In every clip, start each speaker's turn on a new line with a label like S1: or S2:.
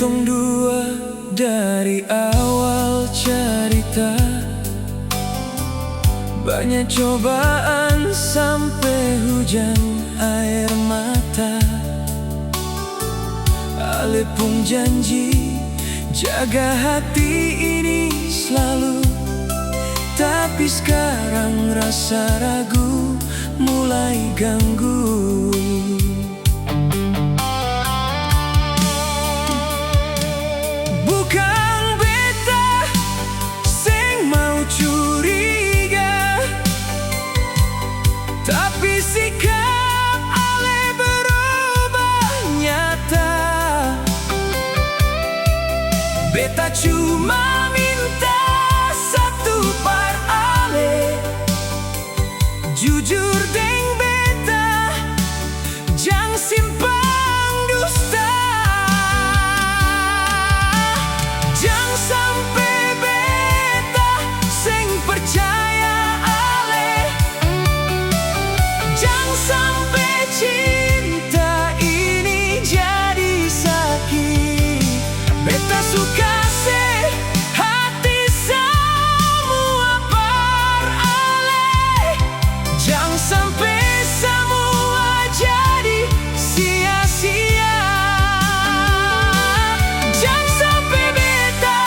S1: tong dua dari awal cerita. Banyak cobaan sampai hujan air mata. Ale pun janji jaga hati ini selalu, tapi sekarang rasa ragu mulai ganggu. Bukan beta sing mau curiga, tapi sikap ale berubah nyata. Beta cuma minta satu par ale, jujur deng beta, jang simpang dusta. Jang sampai beta sing percaya ale, jang sampai cinta ini jadi sakit. Beta suka hati semua par ale, jang sampai semua jadi sia-sia. Jang sampai beta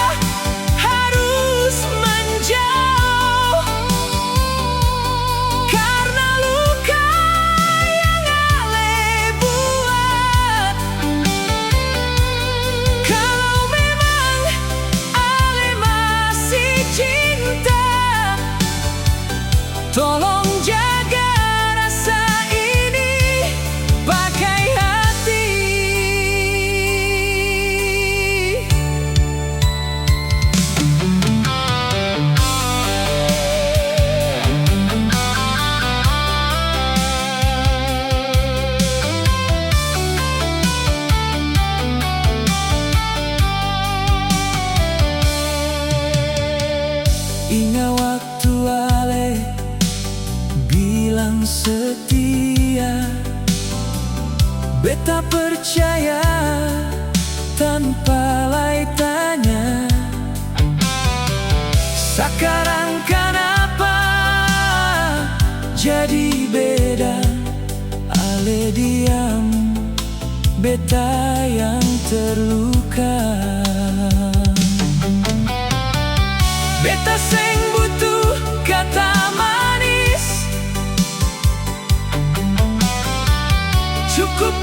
S1: harus menjauh karena luka yang ale buat. Kalau memang ale masih cinta, tolong jaga rasa ini pakai hati. Ingat waktu ale bilang setia, beta percaya tanpa lay tanya. Sekarang kenapa jadi beda? Ale diam, beta yang terluka. Beta seng butuh kata manis, cukup